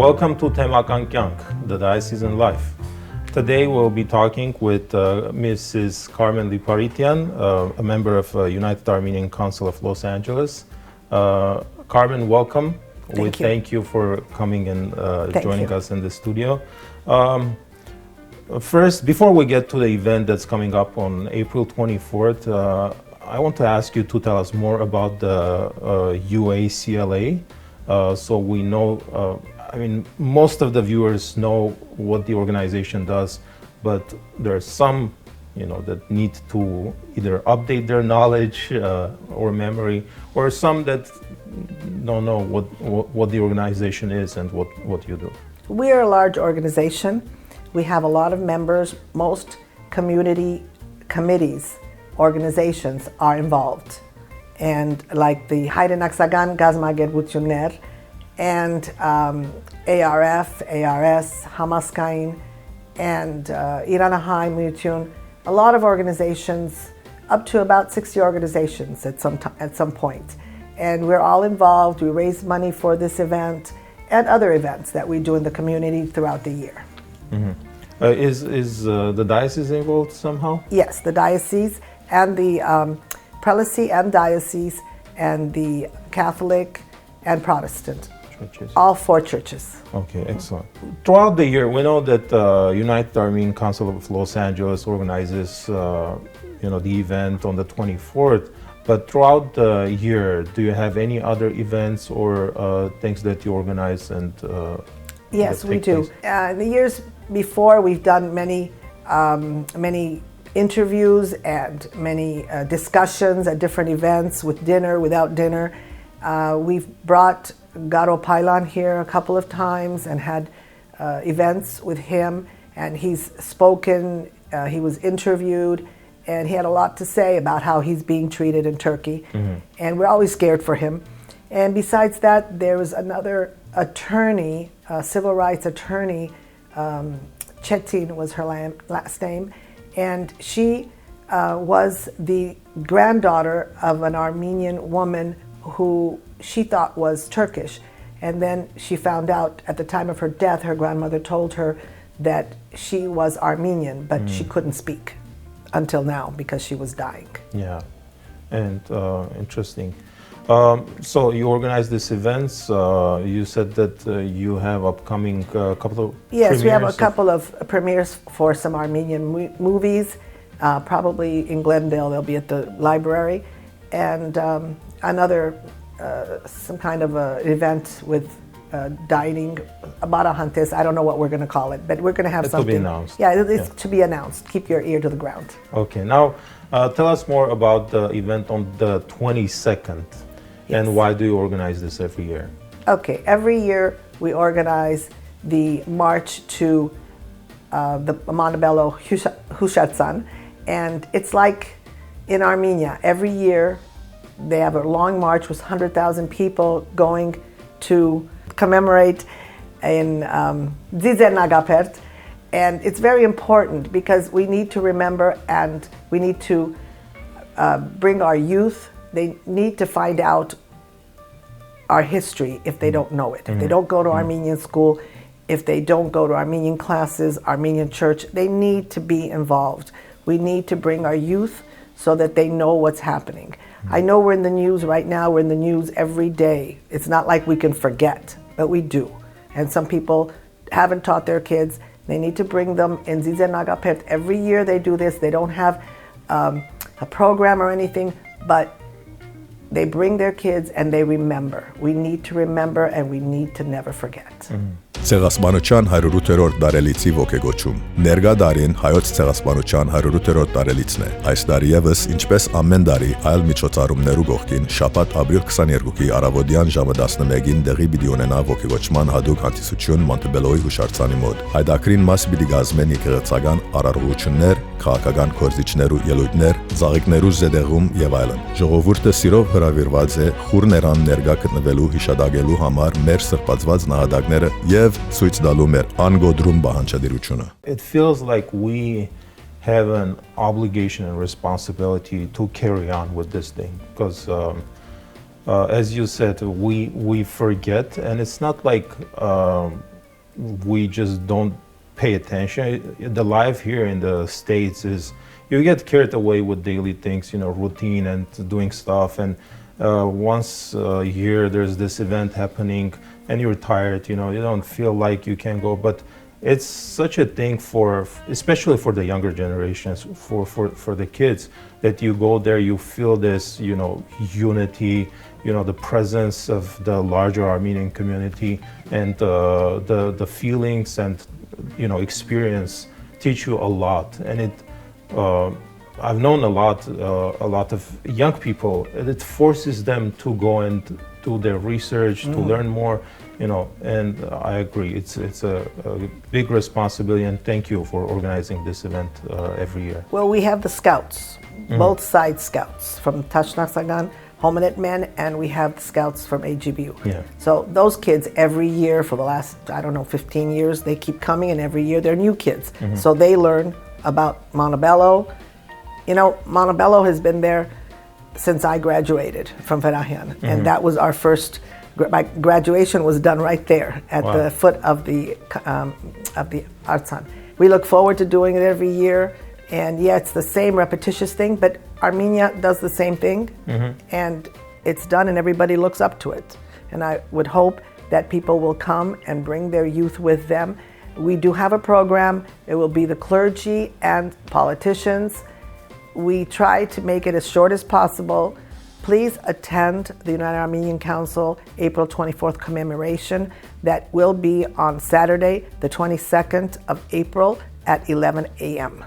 Welcome to Թեմական Կյանք, the Diocesan Life. Today we'll be talking with Mrs. Garmēn Lipariteani, a member of United Armenian Council of Los Angeles. Garmēn, welcome. Thank you for coming and joining us in the studio. First, before we get to the event that's coming up on April 24th, I want to ask you to tell us more about the UACLA. So we know, most of the viewers know what the organization does, but there are some, that need to either update their knowledge or memory, or some that don't know what the organization is and what you do. We are a large organization. We have a lot of members. Most community committees, organizations are involved. And like the Haydenaksagan Gazmagedvutyunner and ARF, ARS, Hamaskain, and Iranahai Muytun, a lot of organizations, up to about 60 organizations at some point. And we're all involved. We raise money for this event and other events that we do in the community throughout the year. Mm-hmm. Is the diocese involved somehow? Yes, the diocese and the prelacy and diocese and the Catholic and Protestant. Churches. All 4 churches. Okay, excellent. Throughout the year, we know that United Armenian Council of Los Angeles organizes, the event on the 24th. But throughout the year, do you have any other events or things that you organize and? Yes, we do. In the years before, we've done many interviews and many discussions at different events, with dinner, without dinner. We've brought Garo Pailan here a couple of times and had events with him, and he's spoken, he was interviewed, and he had a lot to say about how he's being treated in Turkey. Mm-hmm. And we're always scared for him. And besides that, there was another attorney, civil rights attorney, Chetin was her last name, and she was the granddaughter of an Armenian woman who she thought was Turkish. And then she found out at the time of her death, her grandmother told her that she was Armenian, but she couldn't speak until now because she was dying. Yeah, and interesting. So you organize these events. You said that you have upcoming couple of Yes, we have a couple of premieres for some Armenian movies. Probably in Glendale, they'll be at the library. And another, some kind of event with dining, Barahantes, I don't know what we're going to call it, but we're going to have something. To be announced. Yeah, it's to be announced. Keep your ear to the ground. Okay, now tell us more about the event on the 22nd. Yes. And why do you organize this every year? Okay, every year we organize the march to the Montebello Hushatsan, and it's like in Armenia. Every year they have a long march with 100,000 people going to commemorate in Zizer Nagapert, and it's very important because we need to remember and we need to bring our youth. They need to find out our history if they don't know it. If they don't go to Armenian school, if they don't go to Armenian classes, Armenian church, they need to be involved. We need to bring our youth so that they know what's happening. I know we're in the news right now, we're in the news every day. It's not like we can forget, but we do. And some people haven't taught their kids. They need to bring them in Zizer Nagapert. Every year they do this. They don't have a program or anything, but they bring their kids and they remember. We need to remember and we need to never forget. Ցեղասպանութեան 108-րդ տարելիցի ոգեկոչում։ Ներկա տարին հայոց ցեղասպանութեան 108-րդ տարելիցն է։ Այս տարի եւս, ինչպես ամեն տարի, այլ միջոցառումներու կողքին շաբաթ ապրիլ 22-ի առավոտյան ժամը 11-ին տեղի պիտի ունենա ոգեկոչման հատուկ հանդիսություն Մոնտեբելոյի հուշարձանի մոտ։ Հայդակրին մաս պիտի գազմեն եկեղեցական արարողություններ, քաղաքական կորզիչներ ու ելույթներ, ծաղիկներու զետեղում եւ այլն։ Ժողովուրդը սիրով հրավիրված է խուրներան ներկա գտնվելու հիշադակելու համար մեր սրբացված նահատակները եւ ցույց տալու մեր անգոդրում բանջարությունը։ It feels like we have an obligation and responsibility to carry on with this thing because as you said, we forget, and it's not like we just don't pay attention. The life here in the States is, you get carried away with daily things, routine and doing stuff. And once a year there's this event happening and you're tired, you don't feel like you can go. But it's such a thing especially for the younger generations, for the kids, that you go there, you feel this, unity, the presence of the larger Armenian community, and the feelings and, experience teach you a lot. And I've known a lot of young people, and it forces them to go and do their research, to learn more, and I agree. It's a big responsibility, and thank you for organizing this event every year. Well, we have the scouts, both side scouts, from Tashnaksagan, Hominid Men, and we have the scouts from AGBU. Yeah. So those kids every year for the last, 15 years, they keep coming, and every year they're new kids. So they learn about Montebello. Montebello has been there since I graduated from Ferahian, and that was our first. My graduation was done right there at the foot of the Artsan. We look forward to doing it every year, and it's the same repetitious thing, but Armenia does the same thing, and it's done, and everybody looks up to it. And I would hope that people will come and bring their youth with them. We do have a program. It will be the clergy and politicians. We try to make it as short as possible. Please attend the United Armenian Council April 24th commemoration that will be on Saturday, the 22nd of April at 11 a.m.